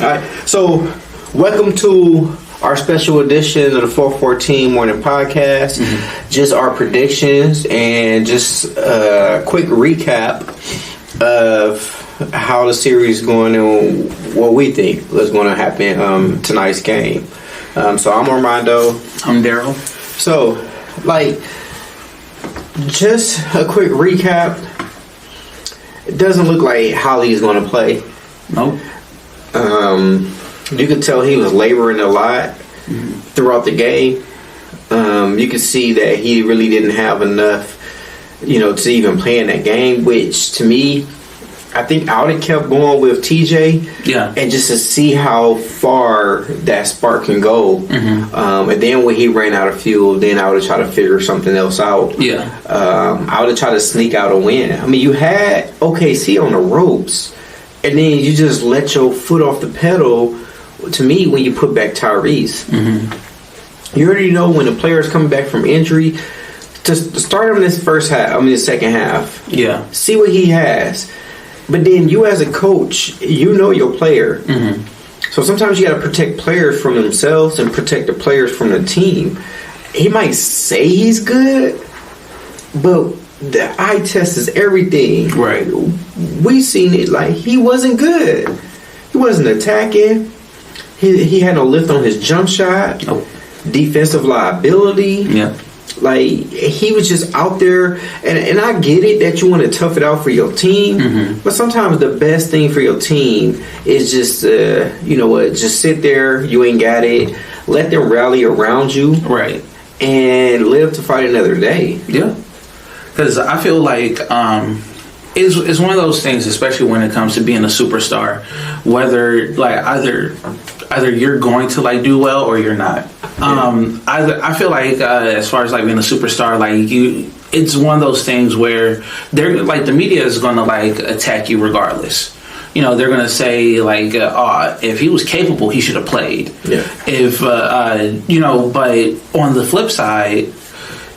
All right. So, welcome to our special edition of the 414 Morning Podcast. Just our predictions and just a quick recap of how the series is going and what we think is going to happen tonight's game. So, I'm Armando. I'm Daryl. So, just a quick recap. It doesn't look like Holly is going to play. Nope. You could tell he was laboring a lot throughout the game. You could see that he really didn't have enough, to even play in that game, which to me, I think I would have kept going with TJ. Yeah. And just to see how far that spark can go. And then when he ran out of fuel, then I would have tried to figure something else out. Yeah. I would have tried to sneak out a win. I mean, you had OKC on the ropes, and then you just let your foot off the pedal. To me, when you put back Tyrese, you already know when the player is coming back from injury, to start him in this the second half. Yeah. See what he has. But then you as a coach, you know your player. So sometimes you got to protect players from themselves and protect the players from the team. He might say he's good, but the eye test is everything. Right. We seen it like he wasn't good. He wasn't attacking. He had no lift on his jump shot. Nope. Defensive liability. Yeah. Like, he was just out there, and I get it that you want to tough it out for your team, but sometimes the best thing for your team is just, just sit there, you ain't got it, let them rally around you, right, and live to fight another day. Yeah, because I feel like it's one of those things, especially when it comes to being a superstar, whether like either you're going to do well or you're not. I feel like as far as being a superstar, it's one of those things where they're the media is going to attack you regardless. They're going to say if he was capable, he should have played. Yeah. If but on the flip side,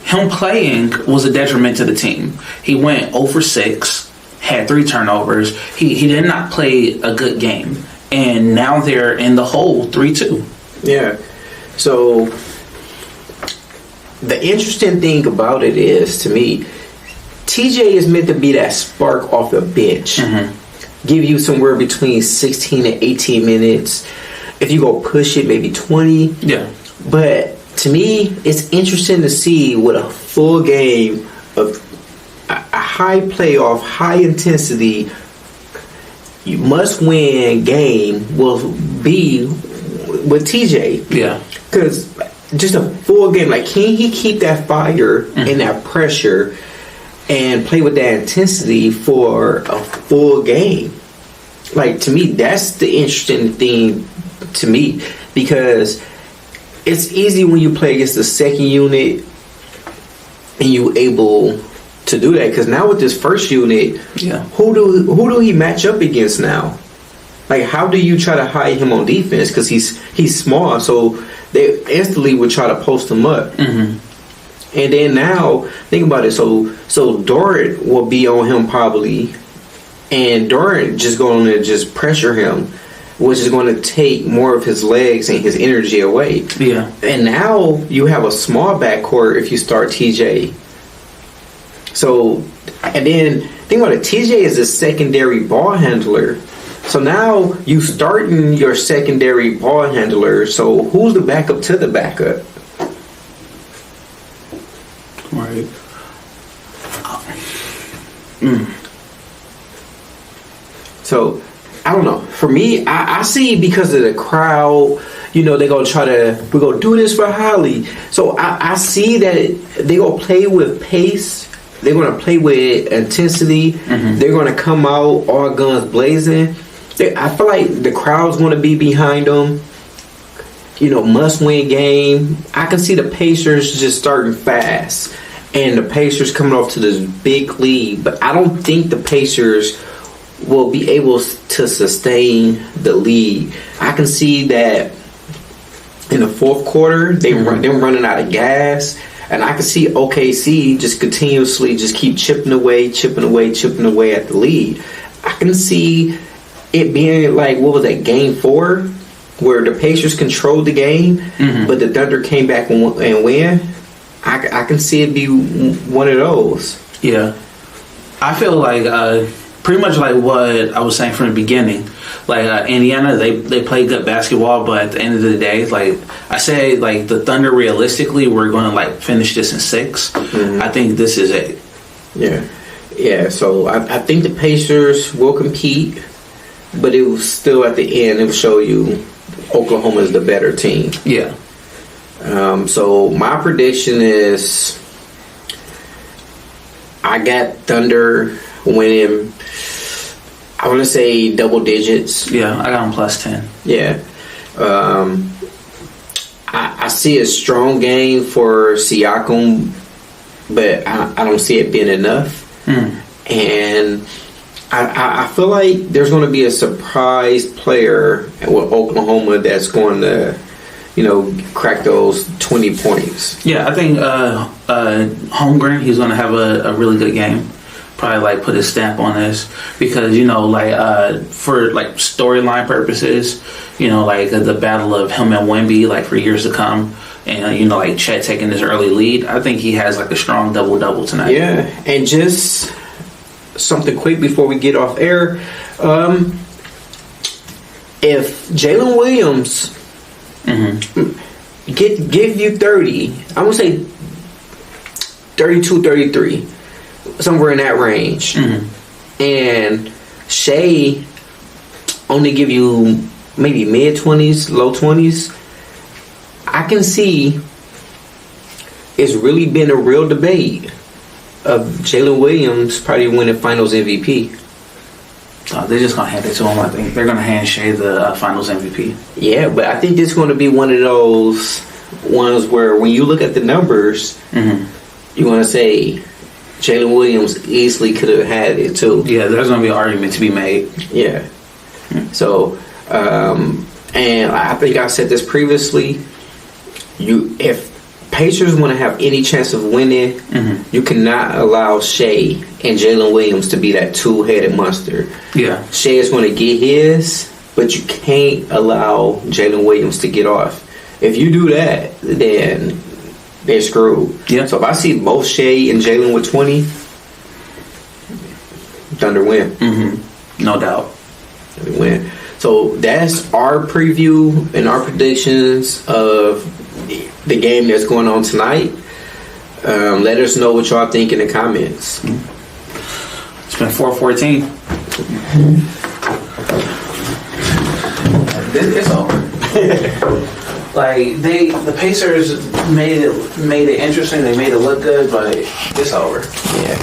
him playing was a detriment to the team. He went 0 for 6, had 3 turnovers. He did not play a good game. And now they're in the hole 3-2. Yeah. So the interesting thing about it is, to me, TJ is meant to be that spark off the bench. Give you somewhere between 16 and 18 minutes. If you go push it, maybe 20. Yeah. But to me, it's interesting to see what a full game of a high playoff, high intensity, you must win game will be with TJ. Yeah. Because just a full game, can he keep that fire and that pressure and play with that intensity for a full game? To me, that's the interesting thing to me, because it's easy when you play against the second unit and you able to do that, because now with this first unit, who do he match up against now? How do you try to hide him on defense? Because he's small, so they instantly would try to post him up. And then now, think about it. So Dort will be on him probably, and Dort just going to just pressure him, which is going to take more of his legs and his energy away. Yeah. And now you have a small backcourt if you start TJ. So, and then think about it. TJ is a secondary ball handler. So now you starting your secondary ball handler. So who's the backup to the backup? Right. So I don't know. For me, I see because of the crowd. They're going to we're going to do this for Holly. So I see that they're going to play with pace. They're going to play with intensity. They're going to come out all guns blazing. I feel like the crowd's going to be behind them. Must-win game. I can see the Pacers just starting fast, and the Pacers coming off to this big lead. But I don't think the Pacers will be able to sustain the lead. I can see that in the fourth quarter, them running out of gas. And I can see OKC just continuously just keep chipping away at the lead. I can see it being like, what was that, game 4, where the Pacers controlled the game, but the Thunder came back and win. I can see it be one of those. Yeah, I feel like pretty much like what I was saying from the beginning. Like Indiana, they play good basketball, but at the end of the day, like I say, like the Thunder realistically, we're going to like finish this in 6. I think this is it. Yeah. So I think the Pacers will compete, but it will still at the end it will show you Oklahoma is the better team. Yeah. So my prediction is I got Thunder winning. I want to say double digits. Yeah, I got them +10. Yeah. I see a strong game for Siakam, but I don't see it being enough. And I feel like there's going to be a surprise player with Oklahoma that's going to, crack those 20 points. Yeah, I think Holmgren, he's going to have a really good game. Probably like put his stamp on this because for like storyline purposes, like the battle of him and Wemby like for years to come, and like Chet taking this early lead. I think he has like a strong double tonight. Yeah, and just something quick before we get off air, if Jalen Williams give you 30, I'm gonna say 32, 33. Somewhere in that range, and Shea only give you maybe mid-20s, low 20s. I can see it's really been a real debate of Jalen Williams probably winning Finals MVP. They're just gonna hand it to him. I think they're gonna hand Shea the Finals MVP. Yeah, but I think this is going to be one of those ones where when you look at the numbers, you want to say Jalen Williams easily could have had it too. Yeah, there's going to be an argument to be made. Yeah. So, and I think I said this previously. If Pacers want to have any chance of winning, you cannot allow Shea and Jalen Williams to be that two-headed monster. Yeah. Shea is going to get his, but you can't allow Jalen Williams to get off. If you do that, then they're screwed. Yeah. So if I see both Shea and Jalen with 20, Thunder win. No doubt. Thunder win. So that's our preview and our predictions of the game that's going on tonight. Let us know what y'all think in the comments. It's been 4:14. It's over. Like the Pacers made it interesting. They made it look good, but it's over. Yeah.